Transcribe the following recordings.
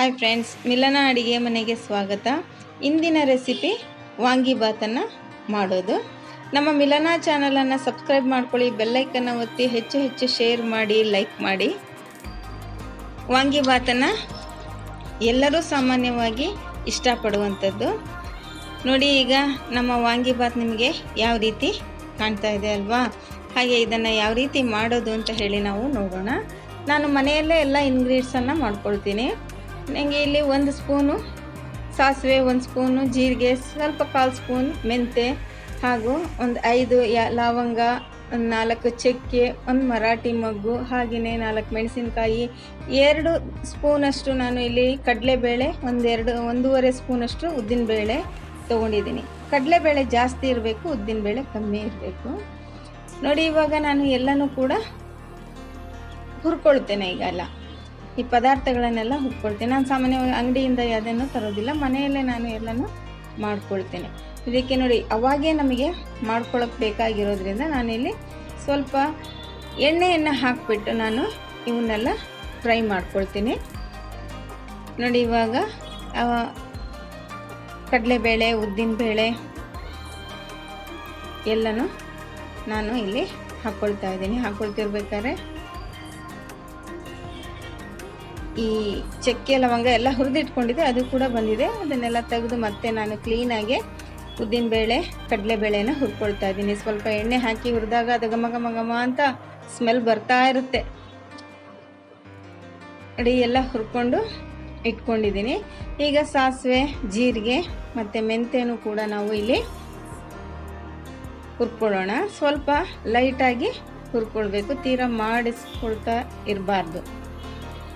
Hi friends, ಮಿಲನ ಅಡಿಗೆ ಮನೆಗೆ ಸ್ವಾಗತ. ಇಂದಿನ ರೆಸಿಪಿ ವಾಂಗಿಬಾತನ್ನು ಮಾಡೋದು. ನಮ್ಮ ಮಿಲನ ಚಾನಲನ್ನು ಸಬ್ಸ್ಕ್ರೈಬ್ ಮಾಡ್ಕೊಳ್ಳಿ, ಬೆಲ್ಲೈಕನ್ನು ಒತ್ತಿ, ಹೆಚ್ಚು ಶೇರ್ ಮಾಡಿ, ಲೈಕ್ ಮಾಡಿ. ವಾಂಗಿಬಾತನ್ನು ಎಲ್ಲರೂ ಸಾಮಾನ್ಯವಾಗಿ ಇಷ್ಟಪಡುವಂಥದ್ದು. ನೋಡಿ, ಈಗ ನಮ್ಮ ವಾಂಗಿಬಾತ್ ನಿಮಗೆ ಯಾವ ರೀತಿ ಕಾಣ್ತಾ ಇದೆ ಅಲ್ವಾ? ಹಾಗೆ ಇದನ್ನು ಯಾವ ರೀತಿ ಮಾಡೋದು ಅಂತ ಹೇಳಿ ನಾವು ನೋಡೋಣ. ನಾನು ಮನೆಯಲ್ಲೇ ಎಲ್ಲ ಇಂಗ್ರೀಡಿಯೆಂಟ್ಸನ್ನು ಮಾಡ್ಕೊಳ್ತೀನಿ. ನನಗೆ ಇಲ್ಲಿ 1 ಸ್ಪೂನು ಸಾಸಿವೆ, 1 ಸ್ಪೂನು ಜೀರಿಗೆ, ಸ್ವಲ್ಪ 1/4 ಸ್ಪೂನ್ ಮೆಂತೆ, ಹಾಗೂ ಒಂದು 5 ಲವಂಗ, 4 ಚಕ್ಕೆ, 1 ಮರಾಠಿ ಮೊಗ್ಗು, ಹಾಗೆಯೇ 4 ಮೆಣಸಿನಕಾಯಿ, 2 ಸ್ಪೂನಷ್ಟು ನಾನು ಇಲ್ಲಿ ಕಡಲೆಬೇಳೆ, 1.5 ಸ್ಪೂನಷ್ಟು ಉದ್ದಿನಬೇಳೆ ತೊಗೊಂಡಿದ್ದೀನಿ. ಕಡಲೆಬೇಳೆ ಜಾಸ್ತಿ ಇರಬೇಕು, ಉದ್ದಿನಬೇಳೆ ಕಮ್ಮಿ ಇರಬೇಕು. ನೋಡಿ, ಇವಾಗ ನಾನು ಎಲ್ಲನೂ ಕೂಡ ಹುರ್ಕೊಳ್ತೇನೆ. ಈಗೆಲ್ಲ ಈ ಪದಾರ್ಥಗಳನ್ನೆಲ್ಲ ಹುರ್ಕೊಳ್ತೇನೆ. ನಾನು ಸಾಮಾನ್ಯವಾಗಿ ಅಂಗಡಿಯಿಂದ ಯಾವುದನ್ನು ತರೋದಿಲ್ಲ, ಮನೆಯಲ್ಲೇ ನಾನು ಎಲ್ಲನೂ ಮಾಡ್ಕೊಳ್ತೇನೆ. ಇದಕ್ಕೆ ನೋಡಿ, ಅವಾಗೇ ನಮಗೆ ಮಾಡ್ಕೊಳ್ಳೋಕೆ ಬೇಕಾಗಿರೋದ್ರಿಂದ ನಾನಿಲ್ಲಿ ಸ್ವಲ್ಪ ಎಣ್ಣೆಯನ್ನು ಹಾಕಿಬಿಟ್ಟು ನಾನು ಇವನ್ನೆಲ್ಲ ಫ್ರೈ ಮಾಡ್ಕೊಳ್ತೀನಿ. ನೋಡಿ, ಇವಾಗ ಕಡಲೆಬೇಳೆ, ಉದ್ದಿನಬೇಳೆ ಎಲ್ಲನೂ ನಾನು ಇಲ್ಲಿ ಹಾಕ್ಕೊಳ್ತಾ ಇದ್ದೀನಿ. ಹಾಕ್ಕೊಳ್ತಿರ್ಬೇಕಾದ್ರೆ ಈ ಚಕ್ಕೆ, ಲವಂಗ ಎಲ್ಲ ಹುರಿದಿಟ್ಕೊಂಡಿದೆ, ಅದು ಕೂಡ ಬಂದಿದೆ. ಅದನ್ನೆಲ್ಲ ತೆಗೆದು ಮತ್ತೆ ನಾನು ಕ್ಲೀನಾಗಿ ಉದ್ದಿನಬೇಳೆ, ಕಡಲೆಬೇಳೆನ ಹುರ್ಕೊಳ್ತಾ ಇದ್ದೀನಿ. ಸ್ವಲ್ಪ ಎಣ್ಣೆ ಹಾಕಿ ಹುರಿದಾಗ ಅದು ಘಮ ಘಮ ಘಮ ಅಂತ ಸ್ಮೆಲ್ ಬರ್ತಾ ಇರುತ್ತೆ. ಅಡಿ ಎಲ್ಲ ಹುರ್ಕೊಂಡು ಇಟ್ಕೊಂಡಿದ್ದೀನಿ. ಈಗ ಸಾಸಿವೆ, ಜೀರಿಗೆ ಮತ್ತು ಮೆಂತೆನೂ ಕೂಡ ನಾವು ಇಲ್ಲಿ ಹುರ್ಕೊಳ್ಳೋಣ. ಸ್ವಲ್ಪ ಲೈಟಾಗಿ ಹುರ್ಕೊಳ್ಬೇಕು, ತೀರಾ ಮಾಡಿಸ್ಕೊಳ್ತಾ ಇರಬಾರ್ದು.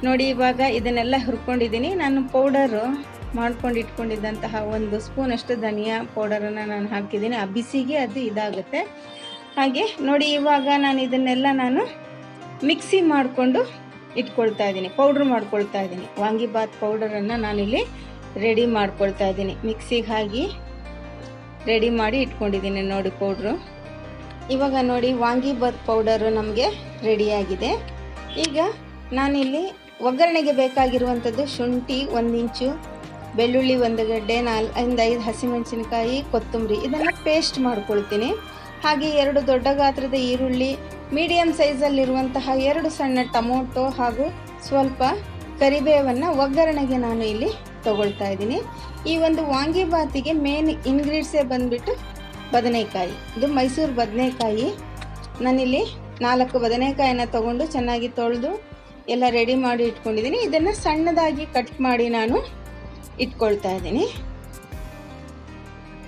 ನೋಡಿ, ಇವಾಗ ಇದನ್ನೆಲ್ಲ ಹುರ್ಕೊಂಡಿದ್ದೀನಿ. ನಾನು ಪೌಡರು ಮಾಡ್ಕೊಂಡು ಇಟ್ಕೊಂಡಿದ್ದಂತಹ 1 ಸ್ಪೂನಷ್ಟು ಧನಿಯಾ ಪೌಡರನ್ನು ನಾನು ಹಾಕಿದ್ದೀನಿ. ಆ ಬಿಸಿಗೆ ಅದು ಇದಾಗುತ್ತೆ. ಹಾಗೆ ನೋಡಿ, ಇವಾಗ ನಾನು ಇದನ್ನೆಲ್ಲ ಮಿಕ್ಸಿ ಮಾಡಿಕೊಂಡು ಇಟ್ಕೊಳ್ತಾ ಇದ್ದೀನಿ, ಪೌಡ್ರ್ ಮಾಡ್ಕೊಳ್ತಾ ಇದ್ದೀನಿ. ವಾಂಗಿಬಾತ್ ಪೌಡರನ್ನು ನಾನಿಲ್ಲಿ ರೆಡಿ ಮಾಡ್ಕೊಳ್ತಾ ಇದ್ದೀನಿ. ಮಿಕ್ಸಿಗೆ ಹಾಕಿ ರೆಡಿ ಮಾಡಿ ಇಟ್ಕೊಂಡಿದ್ದೀನಿ ನೋಡಿ ಪೌಡ್ರು. ಇವಾಗ ನೋಡಿ, ವಾಂಗಿಬಾತ್ ಪೌಡರು ನಮಗೆ ರೆಡಿಯಾಗಿದೆ. ಈಗ ನಾನಿಲ್ಲಿ ಒಗ್ಗರಣೆಗೆ ಬೇಕಾಗಿರುವಂಥದ್ದು ಶುಂಠಿ 1 ಇಂಚು, ಬೆಳ್ಳುಳ್ಳಿ 1 ಗಡ್ಡೆ, 4-5 ಹಸಿಮೆಣಸಿನಕಾಯಿ, ಕೊತ್ತಂಬರಿ, ಇದನ್ನು ಪೇಸ್ಟ್ ಮಾಡ್ಕೊಳ್ತೀನಿ. ಹಾಗೆ 2 ದೊಡ್ಡ ಗಾತ್ರದ ಈರುಳ್ಳಿ, ಮೀಡಿಯಮ್ ಸೈಜಲ್ಲಿರುವಂತಹ 2 ಸಣ್ಣ ಟೊಮೊಟೊ, ಹಾಗೂ ಸ್ವಲ್ಪ ಕರಿಬೇವನ್ನು ಒಗ್ಗರಣೆಗೆ ನಾನು ಇಲ್ಲಿ ತಗೊಳ್ತಾ ಇದ್ದೀನಿ. ಈ ಒಂದು ವಾಂಗಿಬಾತಿಗೆ ಮೇನ್ ಇಂಗ್ರೀಡಿಯೆಂಟ್ಸೇ ಬಂದುಬಿಟ್ಟು ಬದನೆಕಾಯಿ. ಇದು ಮೈಸೂರು ಬದನೆಕಾಯಿ. ನಾನಿಲ್ಲಿ 4 ಬದನೆಕಾಯಿನ ತೊಗೊಂಡು ಚೆನ್ನಾಗಿ ತೊಳೆದು ಎಲ್ಲ ರೆಡಿ ಮಾಡಿ ಇಟ್ಕೊಂಡಿದ್ದೀನಿ. ಇದನ್ನು ಸಣ್ಣದಾಗಿ ಕಟ್ ಮಾಡಿ ನಾನು ಇಟ್ಕೊಳ್ತಾ ಇದ್ದೀನಿ.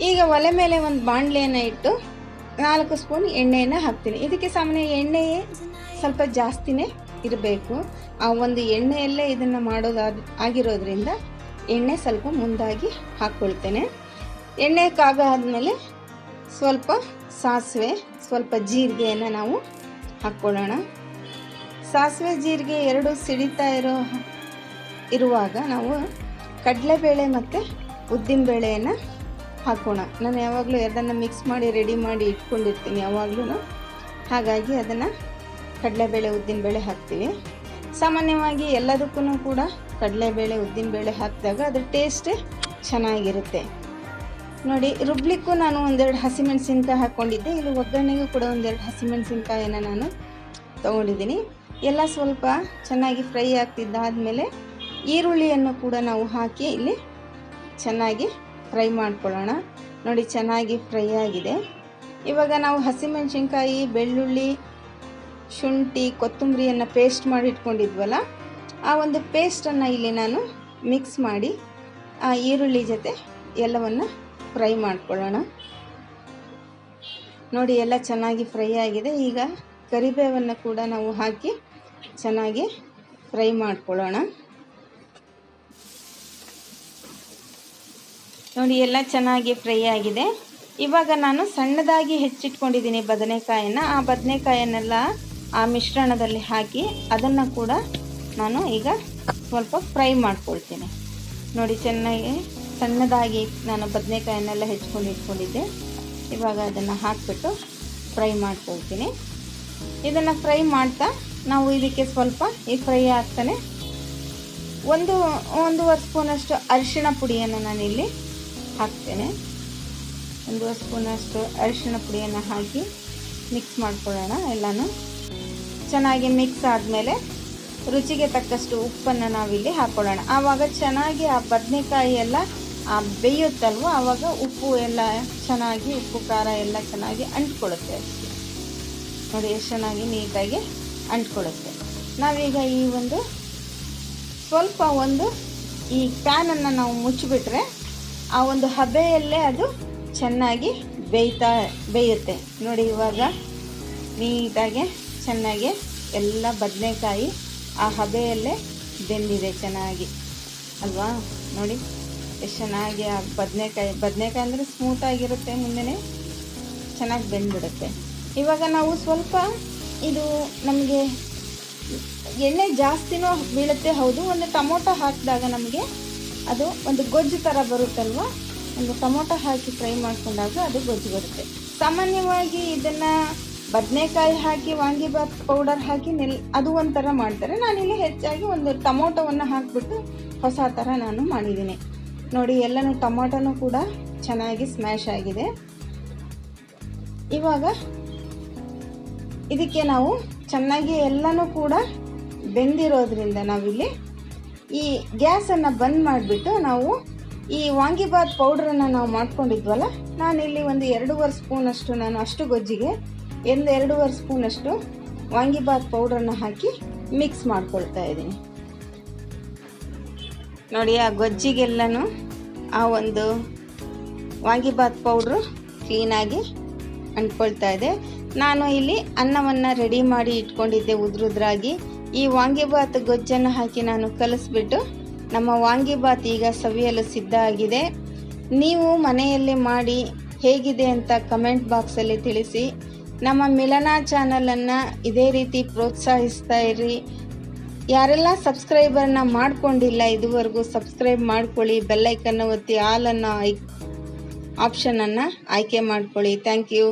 ಈಗ ಒಲೆ ಮೇಲೆ ಒಂದು ಬಾಣಲೆಯನ್ನು ಇಟ್ಟು 4 ಸ್ಪೂನ್ ಎಣ್ಣೆಯನ್ನು ಹಾಕ್ತೀನಿ. ಇದಕ್ಕೆ ಸಾಮಾನ್ಯ ಎಣ್ಣೆ ಸ್ವಲ್ಪ ಜಾಸ್ತಿನೇ ಇರಬೇಕು. ಆ ಒಂದು ಎಣ್ಣೆಯಲ್ಲೇ ಇದನ್ನು ಆಗಿರೋದ್ರಿಂದ ಎಣ್ಣೆ ಸ್ವಲ್ಪ ಮುಂದಾಗಿ ಹಾಕ್ಕೊಳ್ತೇನೆ. ಎಣ್ಣೆ ಕಾಗಾದ್ಮೇಲೆ ಸ್ವಲ್ಪ ಸಾಸಿವೆ, ಸ್ವಲ್ಪ ಜೀರಿಗೆಯನ್ನು ನಾವು ಹಾಕ್ಕೊಳ್ಳೋಣ. ಸಾಸಿವೆ ಜೀರಿಗೆ 2 ಸಿಡಿತಾ ಇರುವಾಗ ನಾವು ಕಡಲೆಬೇಳೆ ಮತ್ತು ಉದ್ದಿನಬೇಳೆಯನ್ನು ಹಾಕೋಣ. ನಾನು ಯಾವಾಗಲೂ ಎರಡನ್ನು ಮಿಕ್ಸ್ ಮಾಡಿ ರೆಡಿ ಮಾಡಿ ಇಟ್ಕೊಂಡಿರ್ತೀನಿ ಯಾವಾಗಲೂ. ಹಾಗಾಗಿ ಅದನ್ನು ಕಡಲೆಬೇಳೆ, ಉದ್ದಿನಬೇಳೆ ಹಾಕ್ತೀವಿ. ಸಾಮಾನ್ಯವಾಗಿ ಎಲ್ಲದಕ್ಕೂ ಕೂಡ ಕಡಲೆಬೇಳೆ, ಉದ್ದಿನಬೇಳೆ ಹಾಕಿದಾಗ ಅದ್ರ ಟೇಸ್ಟ್ ಚೆನ್ನಾಗಿರುತ್ತೆ. ನೋಡಿ, ರುಬ್ಲಿಕ್ಕೂ ನಾನು 1-2 ಹಸಿಮೆಣಸಿನ್ಕಾಯಿ ಹಾಕ್ಕೊಂಡಿದ್ದೆ. ಇಲ್ಲಿ ಒಗ್ಗರಣೆಗೂ ಕೂಡ 1-2 ಹಸಿಮೆಣಸಿನ್ಕಾಯನ್ನು ನಾನು ತೊಗೊಂಡಿದ್ದೀನಿ. ಎಲ್ಲ ಸ್ವಲ್ಪ ಚೆನ್ನಾಗಿ ಫ್ರೈ ಆಗ್ತಿದ್ದಾದಮೇಲೆ ಈರುಳ್ಳಿಯನ್ನು ಕೂಡ ನಾವು ಹಾಕಿ ಇಲ್ಲಿ ಚೆನ್ನಾಗಿ ಫ್ರೈ ಮಾಡ್ಕೊಳ್ಳೋಣ. ನೋಡಿ, ಚೆನ್ನಾಗಿ ಫ್ರೈ ಆಗಿದೆ. ಇವಾಗ ನಾವು ಹಸಿಮೆಣಸಿನ್ಕಾಯಿ, ಬೆಳ್ಳುಳ್ಳಿ, ಶುಂಠಿ, ಕೊತ್ತಂಬರಿಯನ್ನು ಪೇಸ್ಟ್ ಮಾಡಿ ಇಟ್ಕೊಂಡಿದ್ವಲ್ಲ, ಆ ಒಂದು ಪೇಸ್ಟನ್ನು ಇಲ್ಲಿ ನಾನು ಮಿಕ್ಸ್ ಮಾಡಿ ಆ ಈರುಳ್ಳಿ ಜೊತೆ ಎಲ್ಲವನ್ನು ಫ್ರೈ ಮಾಡ್ಕೊಳ್ಳೋಣ. ನೋಡಿ, ಎಲ್ಲ ಚೆನ್ನಾಗಿ ಫ್ರೈ ಆಗಿದೆ. ಈಗ ಕರಿಬೇವನ್ನು ಕೂಡ ನಾವು ಹಾಕಿ ಚೆನ್ನಾಗಿ ಫ್ರೈ ಮಾಡ್ಕೊಳ್ಳೋಣ. ನೋಡಿ, ಎಲ್ಲ ಚೆನ್ನಾಗಿ ಫ್ರೈ ಆಗಿದೆ. ಇವಾಗ ನಾನು ಸಣ್ಣದಾಗಿ ಹೆಚ್ಚಿಟ್ಕೊಂಡಿದ್ದೀನಿ ಬದನೆಕಾಯನ್ನು. ಆ ಬದನೆಕಾಯನ್ನೆಲ್ಲ ಆ ಮಿಶ್ರಣದಲ್ಲಿ ಹಾಕಿ ಅದನ್ನು ಕೂಡ ನಾನು ಈಗ ಸ್ವಲ್ಪ ಫ್ರೈ ಮಾಡ್ಕೊಳ್ತೀನಿ. ನೋಡಿ, ಚೆನ್ನಾಗಿ ಸಣ್ಣದಾಗಿ ನಾನು ಬದನೆಕಾಯನ್ನೆಲ್ಲ ಹೆಚ್ಚಿಕೊಂಡು ಇಟ್ಕೊಂಡಿದ್ದೆ. ಇವಾಗ ಅದನ್ನು ಹಾಕಿಬಿಟ್ಟು ಫ್ರೈ ಮಾಡ್ಕೊಳ್ತೀನಿ. ಇದನ್ನು ಫ್ರೈ ಮಾಡ್ತಾ ನಾವು ಇದಕ್ಕೆ ಸ್ವಲ್ಪ ಈ ಫ್ರೈ ಆಗ್ತಾನೆ ಒಂದೂವರೆ ಸ್ಪೂನಷ್ಟು ಅರಿಶಿಣ ಪುಡಿಯನ್ನು ನಾನಿಲ್ಲಿ ಹಾಕ್ತೇನೆ. 1 ಸ್ಪೂನಷ್ಟು ಅರಿಶಿಣ ಪುಡಿಯನ್ನು ಹಾಕಿ ಮಿಕ್ಸ್ ಮಾಡ್ಕೊಳ್ಳೋಣ. ಎಲ್ಲನೂ ಚೆನ್ನಾಗಿ ಮಿಕ್ಸ್ ಆದಮೇಲೆ ರುಚಿಗೆ ತಕ್ಕಷ್ಟು ಉಪ್ಪನ್ನು ನಾವಿಲ್ಲಿ ಹಾಕ್ಕೊಳ್ಳೋಣ. ಆವಾಗ ಚೆನ್ನಾಗಿ ಆ ಬದನೆಕಾಯಿ ಎಲ್ಲ ಬೇಯುತ್ತಲ್ವ, ಆವಾಗ ಉಪ್ಪು ಎಲ್ಲ ಚೆನ್ನಾಗಿ, ಉಪ್ಪು ಖಾರ ಎಲ್ಲ ಚೆನ್ನಾಗಿ ಅಂಟ್ಕೊಳ್ಳುತ್ತೆ. ನೋಡಿ ಎಷ್ಟು ಚೆನ್ನಾಗಿ ನೀಟಾಗಿ ಅಂಟ್ಕೊಳ್ಳುತ್ತೆ. ನಾವೀಗ ಈ ಸ್ವಲ್ಪ ಈ ಪ್ಯಾನನ್ನು ನಾವು ಮುಚ್ಚಿಬಿಟ್ರೆ ಆ ಒಂದು ಹಬೆಯಲ್ಲೇ ಅದು ಚೆನ್ನಾಗಿ ಬೇಯುತ್ತೆ. ನೋಡಿ ಇವಾಗ ನೀಟಾಗಿ ಚೆನ್ನಾಗಿ ಎಲ್ಲ ಬದನೆಕಾಯಿ ಆ ಹಬೆಯಲ್ಲೇ ಬೆಂದಿದೆ ಚೆನ್ನಾಗಿ ಅಲ್ವಾ. ನೋಡಿ ಎಷ್ಟು ಚೆನ್ನಾಗಿ ಆ ಬದನೆಕಾಯಿ ಅಂದರೆ ಸ್ಮೂತಾಗಿರುತ್ತೆ, ಮುಂದೆನೇ ಚೆನ್ನಾಗಿ ಬೆಂದ್ಬಿಡುತ್ತೆ. ಇವಾಗ ನಾವು ಸ್ವಲ್ಪ ಇದು ನಮಗೆ ಎಣ್ಣೆ ಜಾಸ್ತಿನೂ ಬೀಳುತ್ತೆ, ಹೌದು. ಒಂದು ಟೊಮೊಟೊ ಹಾಕಿದಾಗ ನಮಗೆ ಅದು ಒಂದು ಗೊಜ್ಜು ಥರ ಬರುತ್ತಲ್ವ, ಒಂದು ಟೊಮೊಟೊ ಹಾಕಿ ಫ್ರೈ ಮಾಡಿಕೊಂಡಾಗ ಅದು ಗೊಜ್ಜು ಬರುತ್ತೆ. ಸಾಮಾನ್ಯವಾಗಿ ಇದನ್ನು ಬದನೆಕಾಯಿ ಹಾಕಿ ವಾಂಗಿಬಾತ್ ಪೌಡರ್ ಹಾಕಿ ಅದು ಒಂಥರ ಮಾಡ್ತಾರೆ. ನಾನಿಲ್ಲಿ ಹೆಚ್ಚಾಗಿ ಒಂದು ಟೊಮೊಟೊವನ್ನು ಹಾಕಿಬಿಟ್ಟು ಹೊಸ ಥರ ನಾನು ಮಾಡಿದ್ದೀನಿ. ನೋಡಿ ಎಲ್ಲನೂ ಟೊಮೊಟೊನೂ ಕೂಡ ಚೆನ್ನಾಗಿ ಸ್ಮ್ಯಾಶ್ ಆಗಿದೆ. ಇವಾಗ ಇದಕ್ಕೆ ನಾವು ಚೆನ್ನಾಗಿ ಎಲ್ಲನೂ ಕೂಡ ಬೆಂದಿರೋದ್ರಿಂದ ನಾವಿಲ್ಲಿ ಈ ಗ್ಯಾಸನ್ನು ಬಂದ್ ಮಾಡಿಬಿಟ್ಟು ನಾವು ಈ ವಾಂಗಿಬಾತ್ ಪೌಡ್ರನ್ನು ನಾವು ಮಾಡ್ಕೊಂಡಿದ್ವಲ್ಲ, ನಾನಿಲ್ಲಿ ಒಂದು 2.5 ಸ್ಪೂನಷ್ಟು, ನಾನು ಅಷ್ಟು ಗೊಜ್ಜಿಗೆ 2.5 ಸ್ಪೂನಷ್ಟು ವಾಂಗಿಬಾತ್ ಪೌಡ್ರನ್ನು ಹಾಕಿ ಮಿಕ್ಸ್ ಮಾಡ್ಕೊಳ್ತಾ ಇದ್ದೀನಿ. ನೋಡಿ ಆ ಗೊಜ್ಜಿಗೆಲ್ಲನೂ ಆ ಒಂದು ವಾಂಗಿಬಾತ್ ಪೌಡ್ರು ಕ್ಲೀನಾಗಿ ಅಂಟ್ಕೊಳ್ತಾ ಇದೆ. ನಾನು ಇಲ್ಲಿ ಅನ್ನವನ್ನು ರೆಡಿ ಮಾಡಿ ಇಟ್ಕೊಂಡಿದ್ದೆ ಉದ್ರುದ್ರಾಗಿ. ಈ ವಾಂಗಿಬಾತ್ ಗೊಜ್ಜನ್ನು ಹಾಕಿ ನಾನು ಕಲಿಸ್ಬಿಟ್ಟು ನಮ್ಮ ವಾಂಗಿಬಾತ್ ಈಗ ಸವಿಯಲು ಸಿದ್ಧ ಆಗಿದೆ. ನೀವು ಮನೆಯಲ್ಲೇ ಮಾಡಿ ಹೇಗಿದೆ ಅಂತ ಕಮೆಂಟ್ ಬಾಕ್ಸಲ್ಲಿ ತಿಳಿಸಿ. ನಮ್ಮ ಮಿಲನ ಚಾನಲನ್ನು ಇದೇ ರೀತಿ ಪ್ರೋತ್ಸಾಹಿಸ್ತಾ ಇರಿ. ಯಾರೆಲ್ಲ ಸಬ್ಸ್ಕ್ರೈಬರ್ನ ಮಾಡ್ಕೊಂಡಿಲ್ಲ ಇದುವರೆಗೂ ಸಬ್ಸ್ಕ್ರೈಬ್ ಮಾಡ್ಕೊಳ್ಳಿ, ಬೆಲ್ಲೈಕನ್ನು ಒತ್ತಿ ಆಲ್ ಅನ್ನೋ ಆಪ್ಷನನ್ನು ಆಯ್ಕೆ ಮಾಡ್ಕೊಳ್ಳಿ. Thank you.